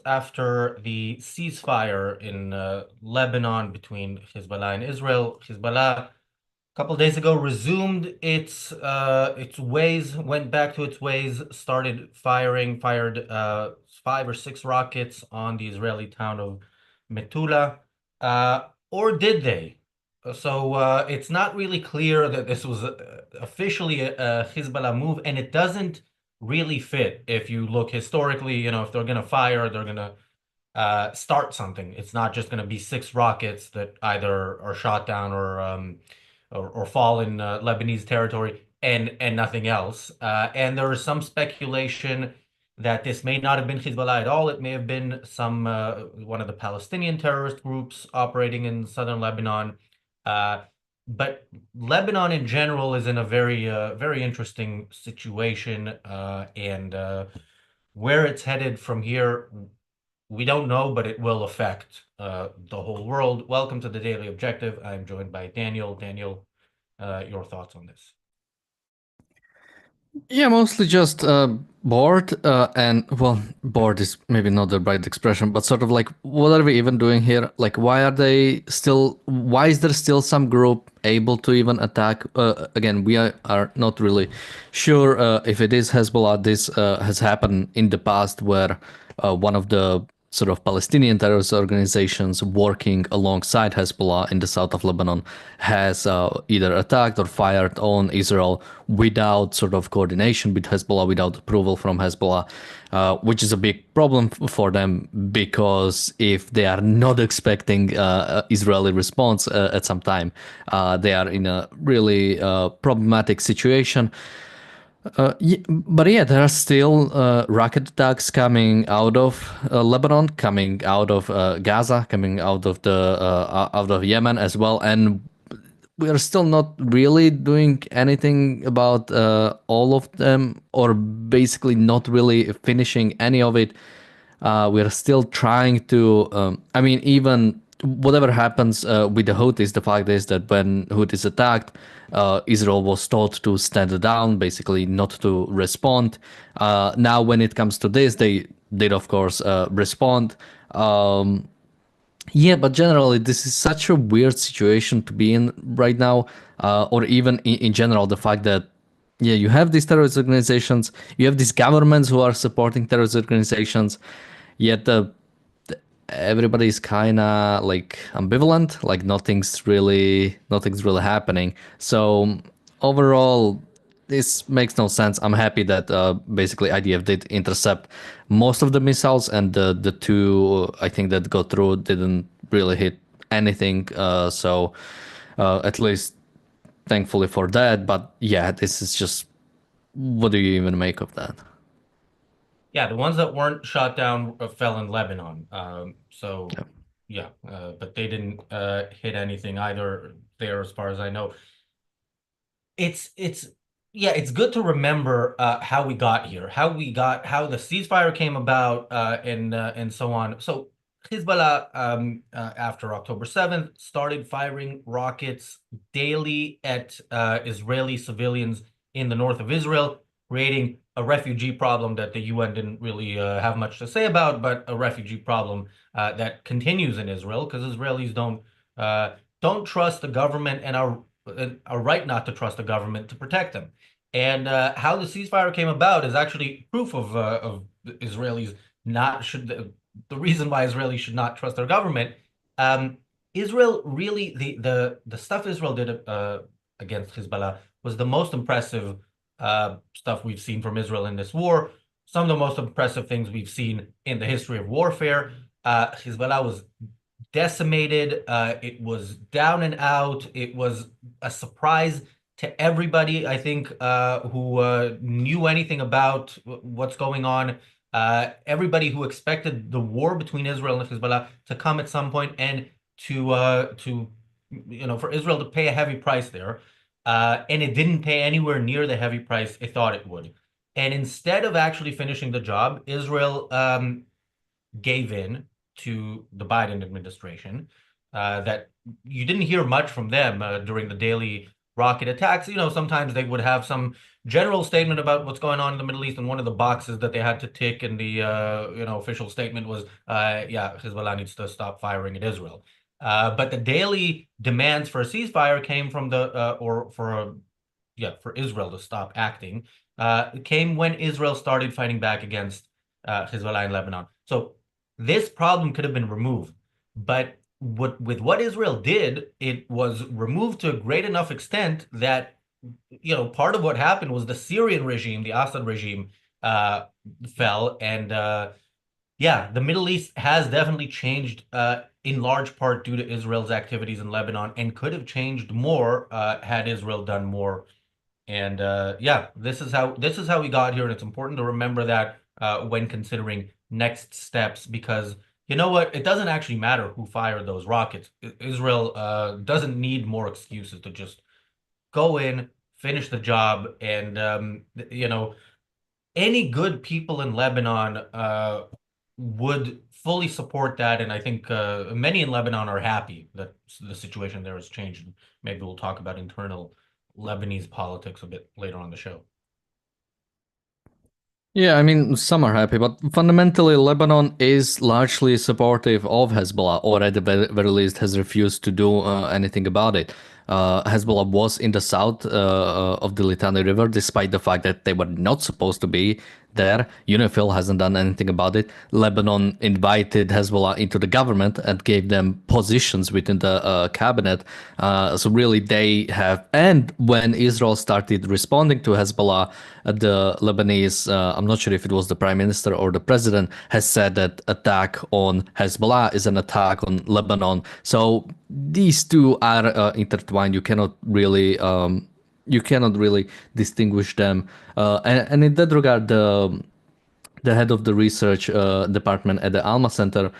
after the ceasefire in Lebanon between Hezbollah and Israel. Hezbollah, a couple of days ago, resumed its ways, went back to its ways, fired 5 or 6 rockets on the Israeli town of Metula, or did they? So it's not really clear that this was officially a Hezbollah move, and it doesn't really fit. If you look historically, if they're going to fire, they're going to start something. It's not just going to be 6 rockets that either are shot down or fall in Lebanese territory and nothing else. And there is some speculation that this may not have been Hezbollah at all. It may have been some one of the Palestinian terrorist groups operating in southern Lebanon. Uh, but Lebanon in general is in a very interesting situation, and where it's headed from here, we don't know, but it will affect the whole world. Welcome to the Daily Objective. I'm joined by Daniel. Daniel, your thoughts on this? Yeah, mostly just bored, and well, bored is maybe not the right expression, but sort of like, what are we even doing here? Like, why is there still some group able to even attack? Again, we are not really sure if it is Hezbollah. This has happened in the past where one of the sort of Palestinian terrorist organizations working alongside Hezbollah in the south of Lebanon has either attacked or fired on Israel without sort of coordination with Hezbollah, without approval from Hezbollah, which is a big problem for them, because if they are not expecting Israeli response at some time, they are in a really problematic situation. But yeah, there are still rocket attacks coming out of Lebanon, coming out of Gaza, coming out of Yemen as well, and we are still not really doing anything about all of them, or basically not really finishing any of it. We are still trying to. I mean, even whatever happens with the Houthis, the fact is that when Houthis attacked, Israel was told to stand down, basically not to respond. Now, when it comes to this, they did, of course, respond. Yeah, but generally, this is such a weird situation to be in right now, or even in general, the fact that, yeah, you have these terrorist organizations, you have these governments who are supporting terrorist organizations, yet everybody's kind of like ambivalent, like nothing's really happening. So overall, this makes no sense. I'm happy that basically IDF did intercept most of the missiles, and the two I think that got through didn't really hit anything. So at least thankfully for that. But yeah, this is just, what do you even make of that? Yeah, the ones that weren't shot down fell in Lebanon. So Yeah. yeah, but they didn't hit anything either there, as far as I know. It's yeah, it's good to remember how we got here, how the ceasefire came about, and so on. So Hezbollah, after October 7th, started firing rockets daily at Israeli civilians in the north of Israel, creating a refugee problem that the UN didn't really have much to say about, but a refugee problem that continues in Israel because Israelis don't trust the government and are a right not to trust the government to protect them. And how the ceasefire came about is actually proof of Israelis not should the reason why Israelis should not trust their government. Um, Israel really the stuff Israel did against Hezbollah was the most impressive stuff we've seen from Israel in this war. Some of the most impressive things we've seen in the history of warfare. Hezbollah was decimated. It was down and out. It was a surprise to everybody, I think, who knew anything about what's going on. Everybody who expected the war between Israel and Hezbollah to come at some point, and to for Israel to pay a heavy price there, and it didn't pay anywhere near the heavy price it thought it would. And instead of actually finishing the job, Israel gave in to the Biden administration. That you didn't hear much from them during the daily rocket attacks. Sometimes they would have some general statement about what's going on in the Middle East, and one of the boxes that they had to tick in the official statement was, yeah, Hezbollah needs to stop firing at Israel. But the daily demands for a ceasefire came from or for for Israel to stop acting, came when Israel started fighting back against Hezbollah in Lebanon. So this problem could have been removed, but with what Israel did, it was removed to a great enough extent that part of what happened was the Syrian regime, the Assad regime, uh, fell, and yeah, the Middle East has definitely changed in large part due to Israel's activities in Lebanon, and could have changed more had Israel done more. And yeah, this is how we got here, and it's important to remember that when considering next steps, because you know what? It doesn't actually matter who fired those rockets. Israel doesn't need more excuses to just go in, finish the job, and any good people in Lebanon would fully support that, and I think many in Lebanon are happy that the situation there has changed. Maybe we'll talk about internal Lebanese politics a bit later on the show. Yeah, I mean, some are happy, but fundamentally, Lebanon is largely supportive of Hezbollah, or at the very least has refused to do anything about it. Hezbollah was in the south of the Litani River, despite the fact that they were not supposed to be there. UNIFIL hasn't done anything about it. Lebanon invited Hezbollah into the government and gave them positions within the cabinet. So really, they have. And when Israel started responding to Hezbollah, the Lebanese, I'm not sure if it was the prime minister or the president, has said that attack on Hezbollah is an attack on Lebanon. So these two are intertwined. You cannot really distinguish them. And in that regard, the head of the research department at the Alma Center,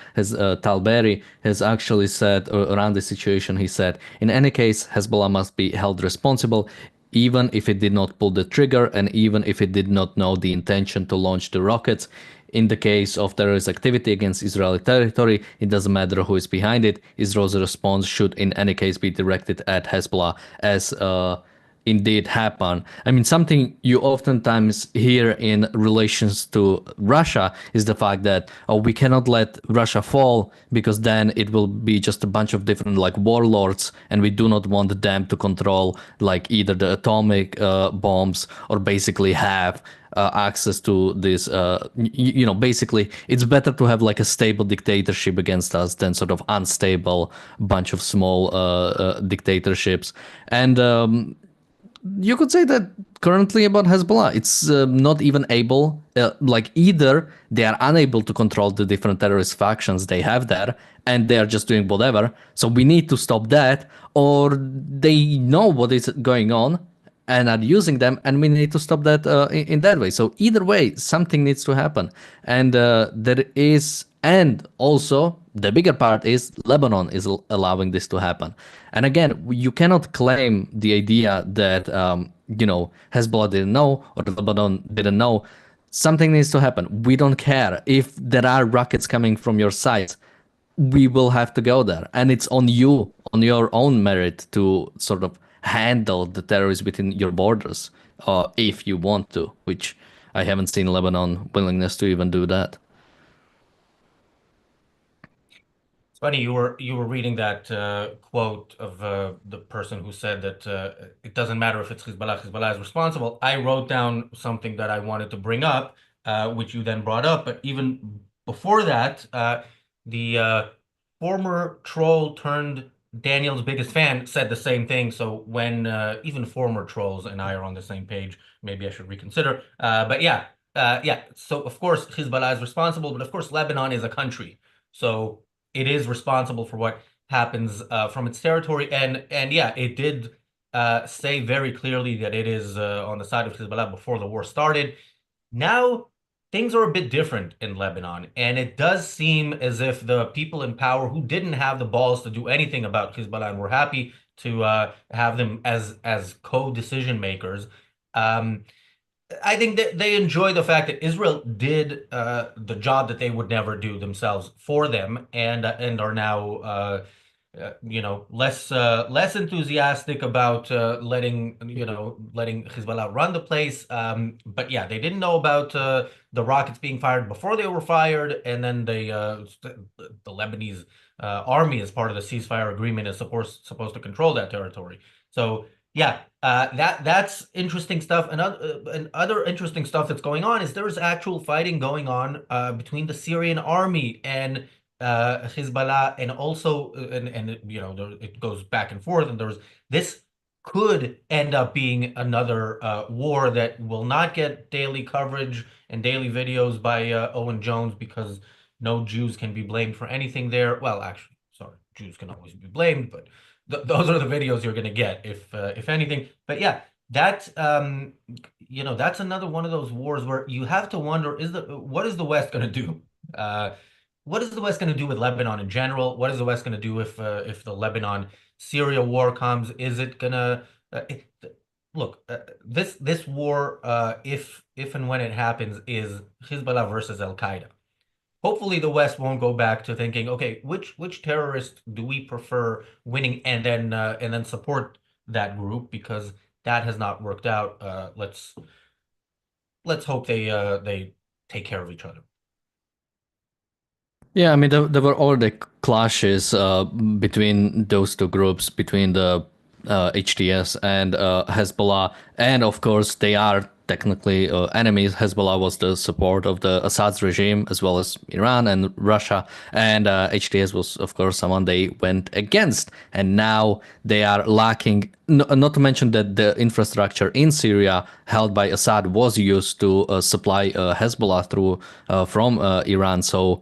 Tal Berry, has actually said around the situation. He said, in any case, Hezbollah must be held responsible, even if it did not pull the trigger and even if it did not know the intention to launch the rockets. In the case of terrorist activity against Israeli territory, it doesn't matter who is behind it. Israel's response should, in any case, be directed at Hezbollah, as indeed happen. I mean, something you oftentimes hear in relations to Russia is the fact that, oh, we cannot let Russia fall because then it will be just a bunch of different like warlords, and we do not want them to control like either the atomic bombs or basically have access to this. Basically, it's better to have like a stable dictatorship against us than sort of unstable bunch of small dictatorships. And you could say that currently about Hezbollah, it's not even able, like either they are unable to control the different terrorist factions they have there, and they are just doing whatever. So we need to stop that, or they know what is going on and are using them, and we need to stop that in that way. So either way, something needs to happen, and there is, and also the bigger part is Lebanon is allowing this to happen. And again, you cannot claim the idea that Hezbollah didn't know or Lebanon didn't know. Something needs to happen. We don't care if there are rockets coming from your side. We will have to go there, and it's on you, on your own merit, to sort of handle the terrorists within your borders, if you want to. Which I haven't seen Lebanon willingness to even do that. It's funny you were reading that quote of the person who said that it doesn't matter if it's Hezbollah, Hezbollah is responsible. I wrote down something that I wanted to bring up, which you then brought up. But even before that, the former troll turned Daniel's biggest fan said the same thing. So when even former trolls and I are on the same page, maybe I should reconsider. But yeah, yeah. So of course Hezbollah is responsible, but of course Lebanon is a country. So it is responsible for what happens from its territory. And yeah, it did say very clearly that it is on the side of Hezbollah before the war started. Now things are a bit different in Lebanon, and it does seem as if the people in power who didn't have the balls to do anything about Hezbollah and were happy to have them as co-decision makers. Um, I think that they enjoy the fact that Israel did the job that they would never do themselves for them, and are now less enthusiastic about letting Hezbollah run the place. But yeah, they didn't know about the rockets being fired before they were fired, and then the Lebanese army, as part of the ceasefire agreement, is supposed to control that territory. So yeah, that's interesting stuff. And other interesting stuff that's going on is there's actual fighting going on between the Syrian army and Hezbollah, and also it goes back and forth, and this could end up being another war that will not get daily coverage and daily videos by Owen Jones, because no Jews can be blamed for anything there. Well, actually, sorry, Jews can always be blamed, but those are the videos you're going to get if anything. But yeah, that's another one of those wars where you have to wonder, what is the West going to do? Uh, what is the West going to do with Lebanon in general? What is the West going to do if the Lebanon-Syria war comes? Is it gonna look, this war, if and when it happens, is Hezbollah versus Al Qaeda. Hopefully, the West won't go back to thinking, okay, which terrorist do we prefer winning, and then support that group, because that has not worked out. Let's hope they take care of each other. Yeah, I mean, there were already clashes between those two groups, between the HTS and Hezbollah. And of course, they are technically enemies. Hezbollah was the support of the Assad's regime, as well as Iran and Russia. And HTS was, of course, someone they went against. And now they are lacking, not to mention that the infrastructure in Syria held by Assad was used to supply Hezbollah through from Iran. So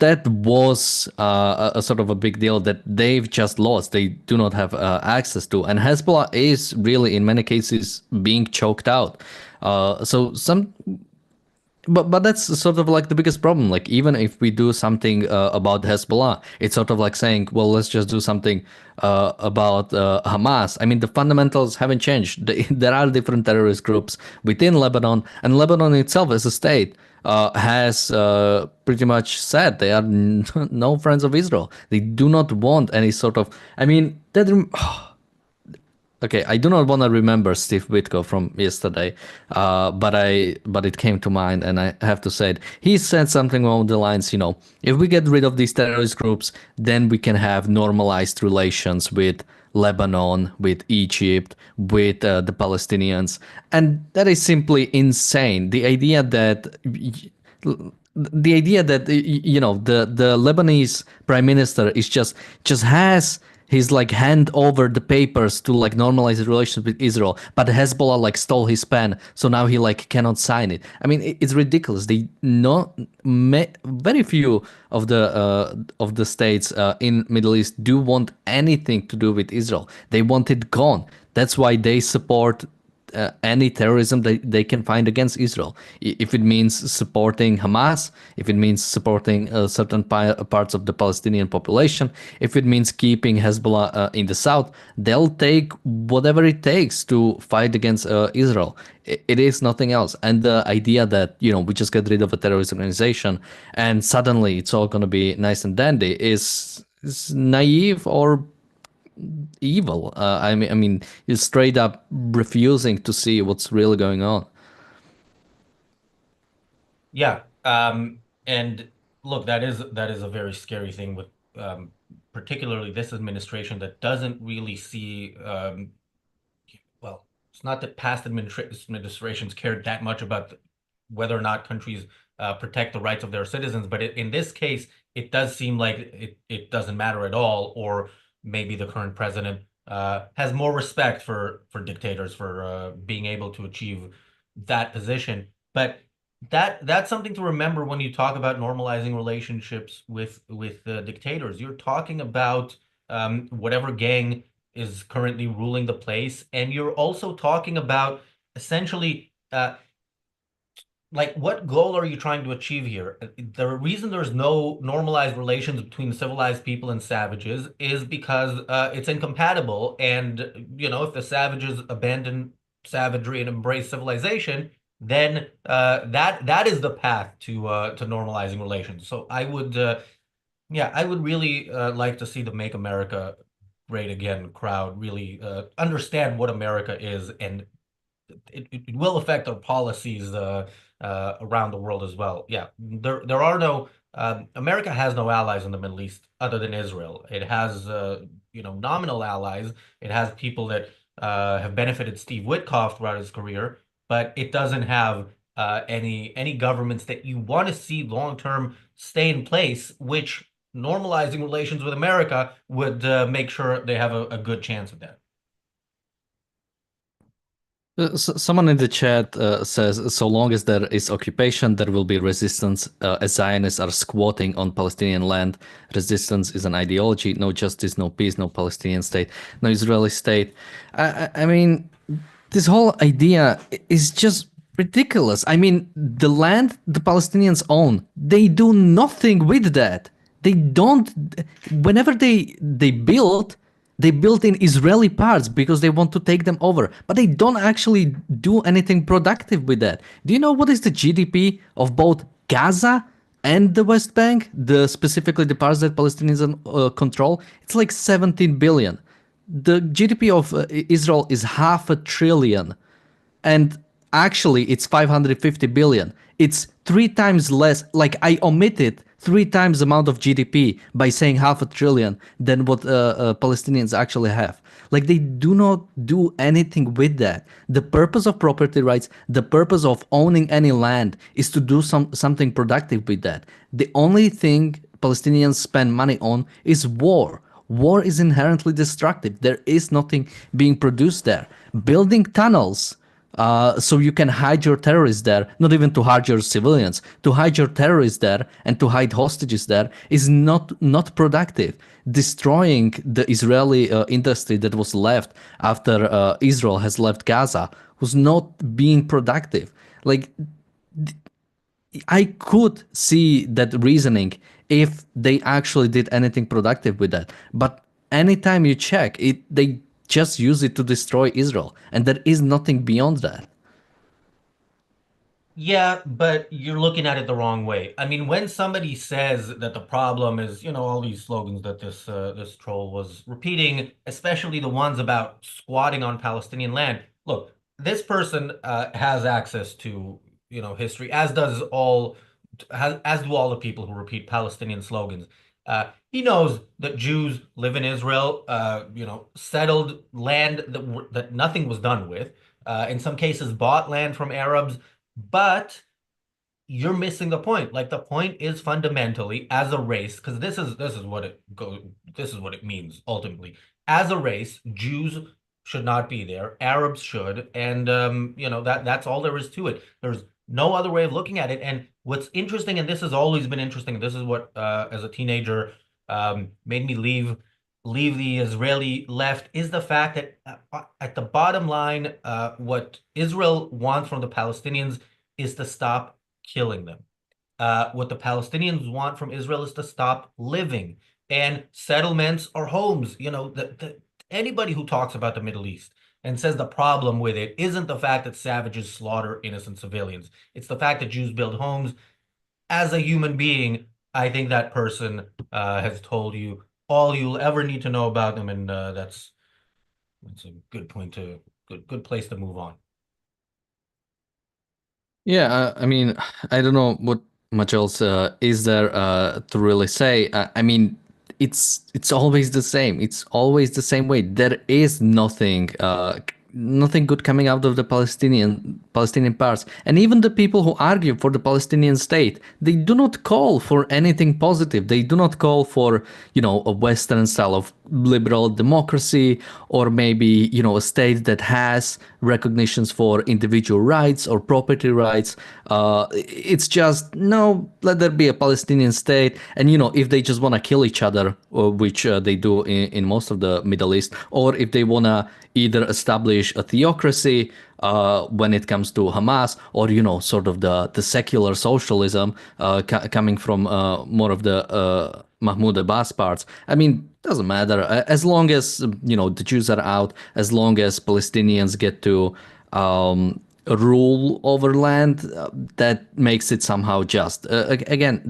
that was a sort of a big deal that they've just lost. They do not have access to, and Hezbollah is really, in many cases, being choked out. So some but that's sort of like the biggest problem. Like, even if we do something about Hezbollah, it's sort of like saying, well, let's just do something about Hamas. I mean, the fundamentals haven't changed. There are different terrorist groups within Lebanon, and Lebanon itself as a state has pretty much said they are no friends of Israel. They do not want any sort of. I mean, that. Okay, I do not want to remember Steve Witko from yesterday, but it came to mind, and I have to say it. He said something along the lines, if we get rid of these terrorist groups, then we can have normalized relations with Lebanon, with Egypt, with the Palestinians, and that is simply insane. The Lebanese prime minister is just has his like hand over the papers to like normalize the relations with Israel, but Hezbollah like stole his pen, so now he like cannot sign it. I mean, it's ridiculous. Very few of the states in Middle East do want anything to do with Israel. They want it gone. That's why they support any terrorism they can find against Israel. If it means supporting Hamas, if it means supporting certain parts of the Palestinian population, if it means keeping Hezbollah in the south, they'll take whatever it takes to fight against Israel. It is nothing else. And the idea that, we just get rid of a terrorist organization and suddenly it's all going to be nice and dandy is naive or evil. I mean, he's straight up refusing to see what's really going on. Yeah. And look, that is a very scary thing with particularly this administration that doesn't really see well, it's not that past administrations cared that much about whether or not countries protect the rights of their citizens, but in this case, it does seem like it doesn't matter at all, or maybe the current president has more respect for dictators for being able to achieve that position. But that's something to remember when you talk about normalizing relationships with dictators. You're talking about whatever gang is currently ruling the place, and you're also talking about essentially like, what goal are you trying to achieve here? The reason there's no normalized relations between civilized people and savages is because it's incompatible. And, if the savages abandon savagery and embrace civilization, then that is the path to normalizing relations. So I would Yeah, I would really like to see the Make America Great Again crowd really understand what America is, and it will affect our policies around the world as well. Yeah, there are no America has no allies in the Middle East other than Israel. It has nominal allies. It has people that have benefited Steve Witkoff throughout his career, but it doesn't have any governments that you want to see long term stay in place, which normalizing relations with America would make sure they have a good chance of that. Someone in the chat says, so long as there is occupation, there will be resistance. As Zionists are squatting on Palestinian land, resistance is an ideology. No justice, no peace, no Palestinian state, no Israeli state. I mean, this whole idea is just ridiculous. I mean, the land the Palestinians own, they do nothing with that. They don't. Whenever they build in Israeli parts because they want to take them over, but they don't actually do anything productive with that. Do you know what is the GDP of both Gaza and the West Bank, specifically the parts that Palestinians control? It's like 17 billion. The GDP of Israel is half a trillion, and actually it's 550 billion. It's three times less. Like, I omitted three times the amount of GDP by saying half a trillion than what Palestinians actually have. Like, they do not do anything with that. The purpose of property rights, the purpose of owning any land, is to do something productive with that. The only thing Palestinians spend money on is war. War is inherently destructive. There is nothing being produced there. Building tunnels so you can hide your terrorists there, not even to hide your civilians, to hide your terrorists there and to hide hostages there is not productive. Destroying the Israeli industry that was left after Israel has left Gaza was not being productive. Like, I could see that reasoning if they actually did anything productive with that. But anytime you check it, they just use it to destroy Israel, and there is nothing beyond that. Yeah, but you're looking at it the wrong way. I mean, when somebody says that the problem is, all these slogans that this troll was repeating, especially the ones about squatting on Palestinian land. Look, this person has access to, history, as do all the people who repeat Palestinian slogans. He knows that Jews live in Israel, settled land that nothing was done with. In some cases, bought land from Arabs, but you're missing the point. Like, the point is fundamentally, as a race, because this is what it means ultimately. As a race, Jews should not be there. Arabs should, and that's all there is to it. There's no other way of looking at it. And what's interesting, and this has always been interesting, this is what as a teenager made me leave the Israeli left, is the fact that at the bottom line, what Israel wants from the Palestinians is to stop killing them. What the Palestinians want from Israel is to stop living. And settlements are homes. Anybody who talks about the Middle East and says the problem with it isn't the fact that savages slaughter innocent civilians. It's the fact that Jews build homes. As a human being, I think that person has told you all you'll ever need to know about them, and that's a good point to good place to move on. Yeah, I mean, I don't know what much else is there to really say. I mean, it's always the same. It's always the same way. There is nothing good coming out of the Palestinian parts. And even the people who argue for the Palestinian state, they do not call for anything positive. They do not call for, a Western style of liberal democracy, or maybe, a state that has recognitions for individual rights or property rights. It's just, no, let there be a Palestinian state. And, if they just want to kill each other, which they do in most of the Middle East, or if they want to either establish a theocracy when it comes to Hamas, or, sort of the secular socialism coming from more of the Mahmoud Abbas parts. I mean, doesn't matter. As long as, the Jews are out, as long as Palestinians get to rule over land, that makes it somehow just. Again,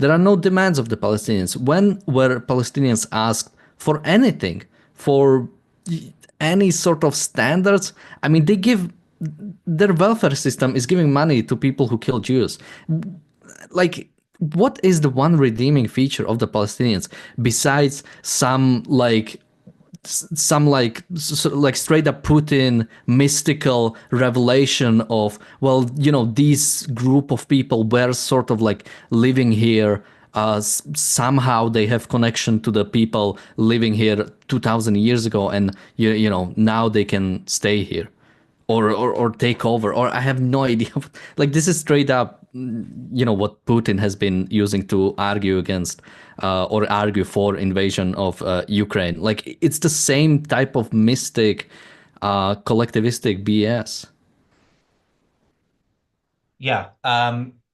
There are no demands of the Palestinians. When were Palestinians asked for anything, for any sort of standards? I mean, they give their welfare system is giving money to people who kill Jews. Like, what is the one redeeming feature of the Palestinians besides some like straight up Putin mystical revelation of, well, these group of people were sort of like living here, somehow they have connection to the people living here 2000 years ago, and now they can stay here, or take over, or I have no idea. Like, this is straight up, what Putin has been using to argue against, or argue for invasion of Ukraine. Like, it's the same type of mystic, collectivistic BS. Yeah.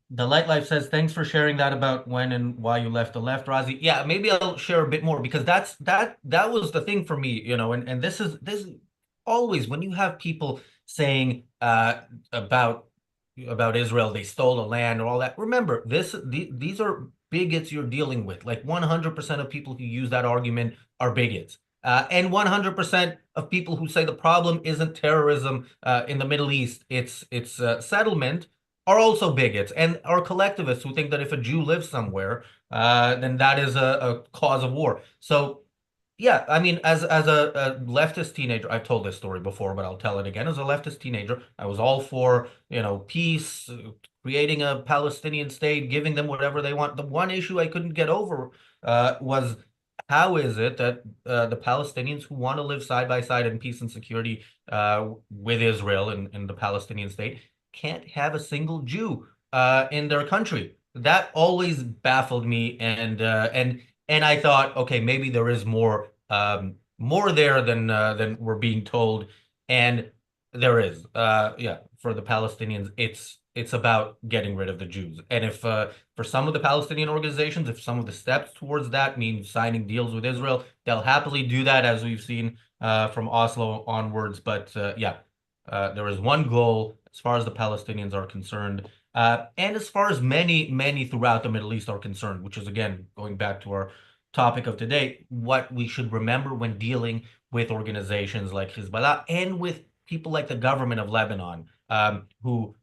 The Light Life says, thanks for sharing that about when and why you left the left, Razi. Yeah, maybe I'll share a bit more because that was the thing for me, and this is always when you have people saying about Israel, they stole the land or all that. Remember, these are bigots you're dealing with. Like 100% of people who use that argument are bigots. And 100% of people who say the problem isn't terrorism in the Middle East, it's settlement, are also bigots and are collectivists who think that if a Jew lives somewhere, then that is a cause of war. So yeah, I mean, as a leftist teenager, I've told this story before, but I'll tell it again. As a leftist teenager, I was all for, peace, creating a Palestinian state, giving them whatever they want. The one issue I couldn't get over was how is it that the Palestinians who want to live side by side in peace and security with Israel and the Palestinian state can't have a single Jew in their country? That always baffled me, and I thought, okay, maybe there is more there than we're being told, and there is. Yeah, for the Palestinians, it's about getting rid of the Jews, and if for some of the Palestinian organizations, if some of the steps towards that mean signing deals with Israel, they'll happily do that, as we've seen from Oslo onwards. But yeah, there is one goal as far as the Palestinians are concerned. And as far as many, many throughout the Middle East are concerned, which is again going back to our topic of today, what we should remember when dealing with organizations like Hezbollah and with people like the government of Lebanon, who,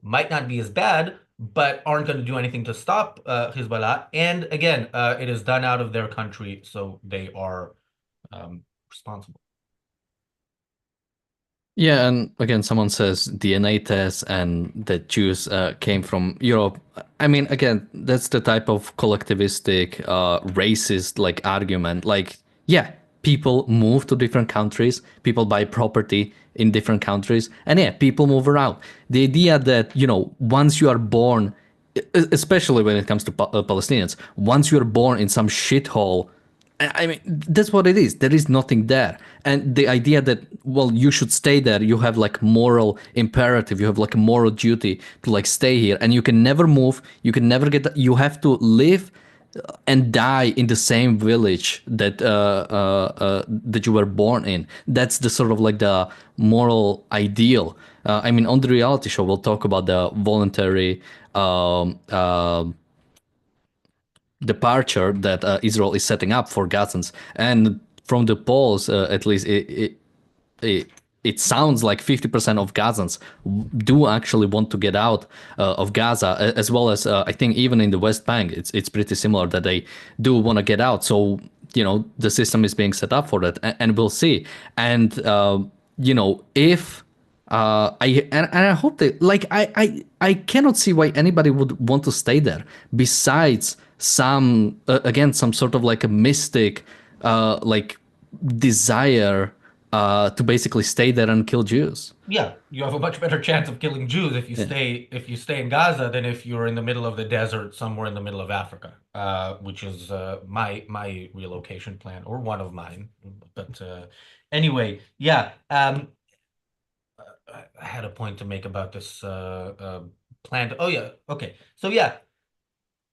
might not be as bad, but aren't going to do anything to stop Hezbollah. And again, it is done out of their country, so they are responsible. Yeah, and again, someone says DNA tests and that Jews came from Europe. I mean, again, that's the type of collectivistic, racist like argument. Like, yeah, people move to different countries, people buy property in different countries, and yeah, people move around. The idea that, once you are born, especially when it comes to Palestinians, once you're born in some shithole, I mean, that's what it is. There is nothing there. And the idea that, well, you should stay there, you have like moral imperative, you have like a moral duty to like stay here, and you can never move, you can never you have to live and die in the same village that you were born in. That's the sort of like the moral ideal. I mean, on the reality show, we'll talk about the voluntary departure that Israel is setting up for Gazans. And from the polls, at least it, it sounds like 50% of Gazans do actually want to get out of Gaza, as well as I think even in the West Bank, it's pretty similar that they do want to get out. So the system is being set up for that, and we'll see. And if and I hope they like I cannot see why anybody would want to stay there besides some again some sort of like a mystic like desire to basically stay there and kill Jews. Yeah, you have a much better chance of killing Jews if you stay in Gaza than if you're in the middle of the desert somewhere in the middle of Africa, which is my relocation plan, or one of mine. But anyway, yeah. I had a point to make about this plan. Oh yeah, okay. So yeah,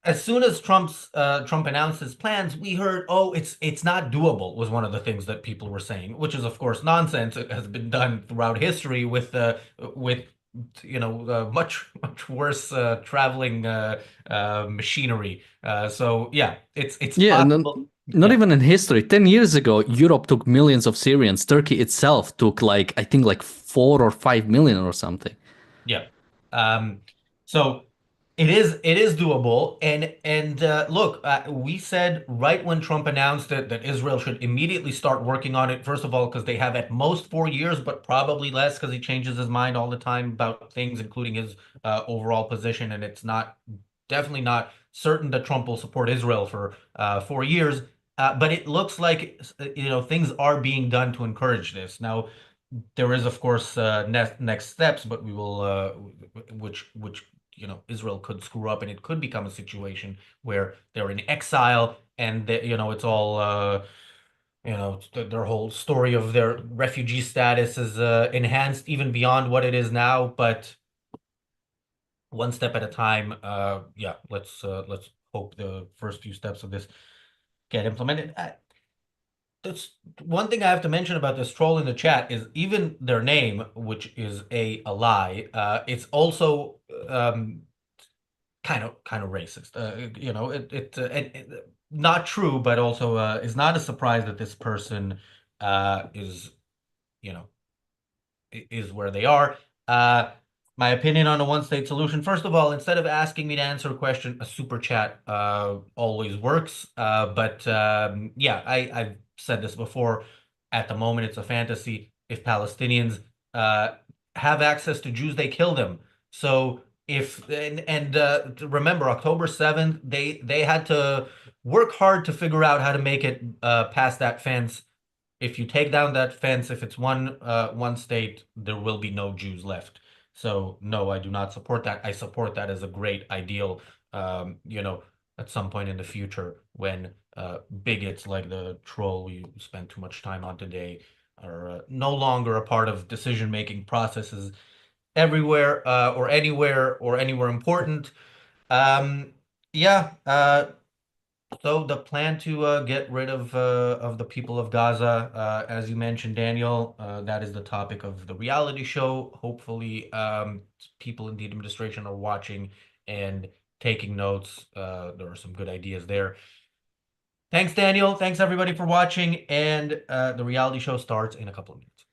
as soon as Trump announced his plans, we heard, oh, it's not doable, was one of the things that people were saying, which is of course nonsense. It has been done throughout history with much worse traveling machinery. So yeah, it's Yeah, and then possible. not Yeah. even in history. 10 years ago, Europe took millions of Syrians. Turkey itself took like, I think like 4 or 5 million or something. Yeah. Um, so it is doable. And look, we said right when Trump announced it that Israel should immediately start working on it. First of all, because they have at most 4 years, but probably less because he changes his mind all the time about things, including his overall position. And it's not definitely not certain that Trump will support Israel for 4 years. But it looks like things are being done to encourage this. Now, there is, of course, next steps, but we will, which Israel could screw up, and it could become a situation where they're in exile, and it's all, their whole story of their refugee status is enhanced even beyond what it is now. But one step at a time. Yeah, let's hope the first few steps of this get implemented. That's one thing I have to mention about this troll in the chat is even their name, which is a lie. It's also kind of racist. Not true, but also is not a surprise that this person is you know is where they are. Uh, my opinion on a one-state solution. First of all, instead of asking me to answer a question, a super chat always works. But yeah, I've said this before. At the moment, it's a fantasy. If Palestinians uh, have access to Jews, they kill them. So if and remember, October 7th, they had to work hard to figure out how to make it past that fence. If you take down that fence, if it's one state, there will be no Jews left. So no, I do not support that. I support that as a great ideal. At some point in the future, when bigots like the troll we spent too much time on today are no longer a part of decision-making processes everywhere or anywhere important. Um, yeah. So the plan to get rid of the people of Gaza, as you mentioned, Daniel, that is the topic of the reality show. Hopefully, people in the administration are watching and taking notes. There are some good ideas there. Thanks, Daniel. Thanks everybody for watching, and the reality show starts in a couple of minutes.